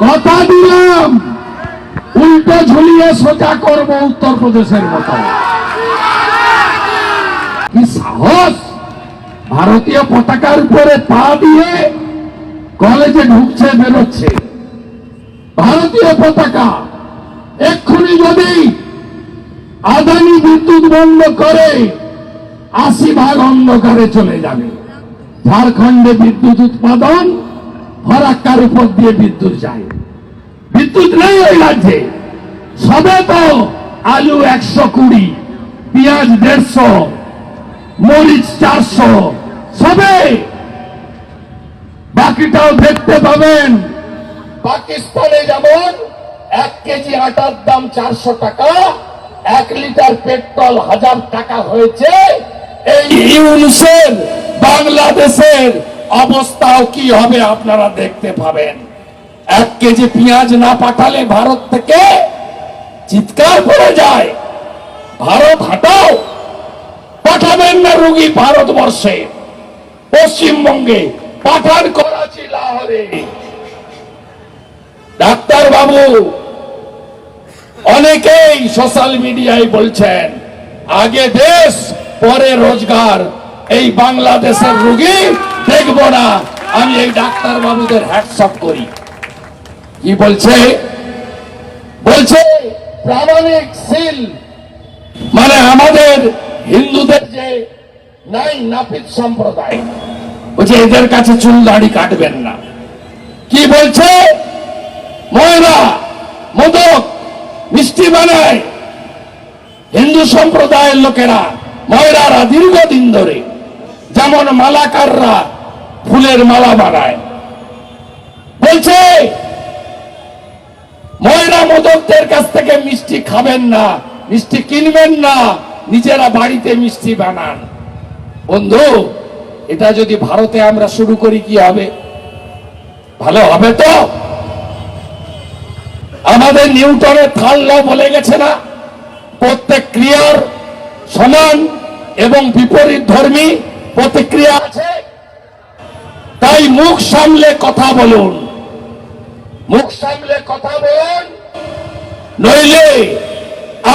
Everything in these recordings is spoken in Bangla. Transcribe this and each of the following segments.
কথা দিলাম উল্টো ঝুলিয়ে সোজা করবো উত্তরপ্রদেশের মতো। কি সাহস! ভারতীয় পতাকার উপরে পা দিয়ে কলেজে ঢুকছে, বেরোচ্ছে ভারতীয় পতাকা। এক্ষুনি যদি আদানি বিদ্যুৎ বন্ধ করে ৮০% অন্ধকারে চলে যাবে। ঝাড়খণ্ডে বিদ্যুৎ উৎপাদন, ফরাক্কার উপর দিয়ে বিদ্যুৎ যায়। বিদ্যুৎ নেই ওই রাজ্যে। সবে তো আলু ১২০, পেঁয়াজ ১৫০, মরিচ ৪০০, সবে। বাকিটাও দেখতে পাবেন। পাকিস্তানে যেমন ১ কেজি আটার দাম ৪০০ টাকা, ১ লিটার পেট্রোল ১০০০ টাকা হয়েছে। এই ইউনুসের বাংলাদেশের অবস্থাও কি হবে আপনারা দেখতে পাবেন। ১ কেজি পেঁয়াজ না পাঠালে ভারত থেকে চিৎকার করে যায়, ভারত হাটাও, পাঠাবেন না রুগী ভারতবর্ষে। পশ্চিমবঙ্গে পাঠান, করাচি, লাহোরে। ডাক্তার বাবু অনেকেই সোশ্যাল মিডিয়ায় বলছেন আগে দেশ পরে রোজগার, এই বাংলাদেশের রুগী দেখব না। আমি এই ডাক্তার বাবুদের হ্যাটসঅপ করি। কি বলছে? বলছে প্রামাণিক সিল, মানে আমাদের হিন্দুদের যে নাই নাপিত সম্প্রদায়, বলছে এদের কাছে চুল দাড়ি কাটবেন না। কি বলছে? ময়রা, মোদক, মিষ্টি বানায় হিন্দু সম্প্রদায়ের লোকেরা, ময়রারা দীর্ঘদিন ধরে, যেমন মালাকাররা ফুলের মালা বানায়। বলছে ময়রা মোদকদের কাছ থেকে মিষ্টি খাবেন না, মিষ্টি কিনবেন না, নিজেরা বাড়িতে মিষ্টি বানান। বন্ধু, এটা যদি ভারতে আমরা শুরু করি কি হবে? ভালো হবে তো? আমাদের নিউটনের থার্ড ল বলে গেছে না, প্রত্যেক ক্রিয়ার সমান এবং বিপরীত ধর্মী প্রতিক্রিয়া আছে। তাই মুখ সামলে কথা বলুন, মুখ সামলে কথা বলুন, নইলে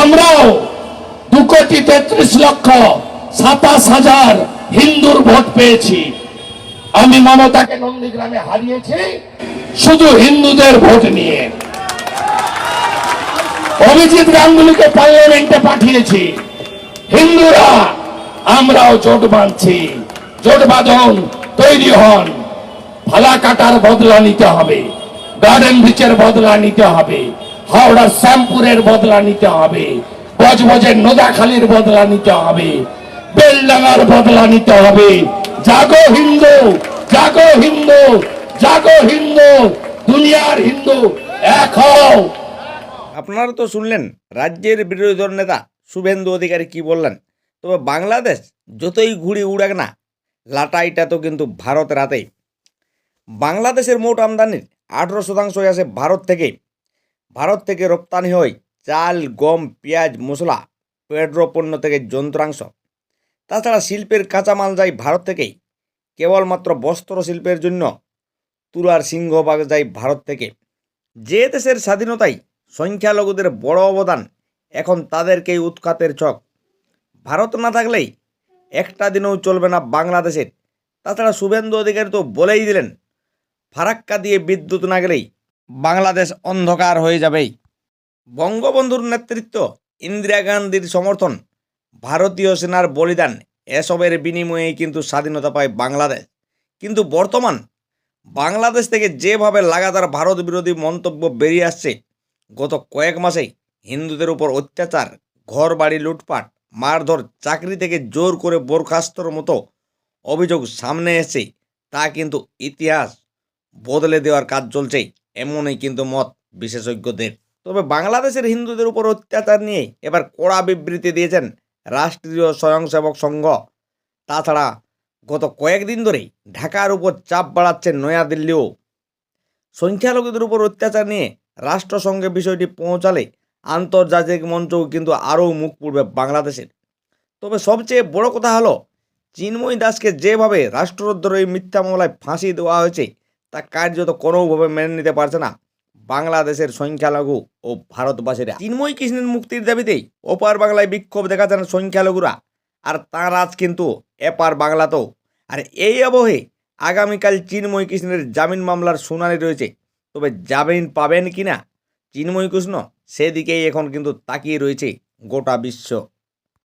আমরাও 2,33,27,000 হিন্দুর ভোট পেয়েছি। আমি মমতাকে নন্দীগ্রামে হারিয়েছি শুধু হিন্দুদের ভোট নিয়ে। অভিজিৎ গাঙ্গুলিকে পার্লামেন্টে পাঠিয়েছি হিন্দুরা। আমরাও জোট বাঁধছি, জোট বাঁধন, তৈরি হন। ফালাকাটার বদলা নিতে হবে, গার্ডেন ব্রিজের বদলা নিতে হবে, হাওড়ার শ্যামপুরের বদলা নিতে হবে, বজবজের নোদাখালীর বদলা নিতে হবে, বেলডাঙ্গার বদলা নিতে হবে। জাগো হিন্দু, জাগো হিন্দু, জাগো হিন্দু, দুনিয়ার হিন্দু এক হও। আপনারা তো শুনলেন রাজ্যের বিরোধী দল নেতা শুভেন্দু অধিকারী কি বললেন। তবে বাংলাদেশ যতই ঘুড়ি উড়াক না, লাটাইটা তো কিন্তু ভারতের হাতেই। বাংলাদেশের মোট আমদানির 18% আসে ভারত থেকে। ভারত থেকে রপ্তানি হয় চাল, গম, পেঁয়াজ, মশলা, পেট্রোপণ্য থেকে যন্ত্রাংশ। তাছাড়া শিল্পের কাঁচামাল যায় ভারত থেকেই। কেবলমাত্র বস্ত্র শিল্পের জন্য তুলার সিংহভাগ যায় ভারত থেকে। যে দেশের স্বাধীনতায় সংখ্যালঘুদের বড় অবদান, এখন তাদেরকেই উৎখাতের ছক। ভারত না থাকলেই একটা দিনও চলবে না বাংলাদেশের। তাছাড়া শুভেন্দু অধিকারী তো বলেই দিলেন, ফারাক্কা দিয়ে বিদ্যুৎ না গেলেই বাংলাদেশ অন্ধকার হয়ে যাবেই। বঙ্গবন্ধুর নেতৃত্ব, ইন্দিরা গান্ধীর সমর্থন, ভারতীয় সেনার বলিদান, এসবের বিনিময়েই কিন্তু স্বাধীনতা পায় বাংলাদেশ। কিন্তু বর্তমান বাংলাদেশ থেকে যেভাবে লাগাতার ভারত বিরোধী মন্তব্য বেরিয়ে আসছে, গত কয়েক মাসেই হিন্দুদের উপর অত্যাচার, ঘর বাড়ি লুটপাট, মারধর, চাকরি থেকে জোর করে বরখাস্তর মতো অভিযোগ সামনে এসেছে, তা কিন্তু ইতিহাস বদলে দেওয়ার কাজ চলছে, এমনই কিন্তু মত বিশেষজ্ঞদের। তবে বাংলাদেশের হিন্দুদের উপর অত্যাচার নিয়ে এবার কড়া বিবৃতি দিয়েছেন রাষ্ট্রীয় স্বয়ংসেবক সংঘ। তাছাড়া গত কয়েকদিন ধরেই ঢাকার উপর চাপ বাড়াচ্ছে নয়াদিল্লিও। সংখ্যালঘুদের উপর অত্যাচার নিয়ে রাষ্ট্রসংঘে বিষয়টি পৌঁছালে আন্তর্জাতিক মঞ্চও কিন্তু আরও মুখ পুড়বে বাংলাদেশের। তবে সবচেয়ে বড় কথা হলো, চিন্ময় দাসকে যেভাবে রাষ্ট্রদ্রোহী মিথ্যা মামলায় ফাঁসি দেওয়া হয়েছে, তা কার্যত কোনোভাবে মেনে নিতে পারছে না বাংলাদেশের সংখ্যালঘু ও ভারতবাসীরা। চিন্ময় কৃষ্ণের মুক্তির দাবিতেই ওপার বাংলায় বিক্ষোভ দেখাচ্ছেন সংখ্যালঘুরা, আর তাঁর আজ কিন্তু এপার বাংলাতেও। আর এই আবহে আগামীকাল চিন্ময় কৃষ্ণের জামিন মামলার শুনানি রয়েছে, তবে জামিন পাবেন কিনা চিন্ময় কৃষ্ণ সেদিকেই এখন কিন্তু তাকিয়ে রয়েছে গোটা বিশ্ব।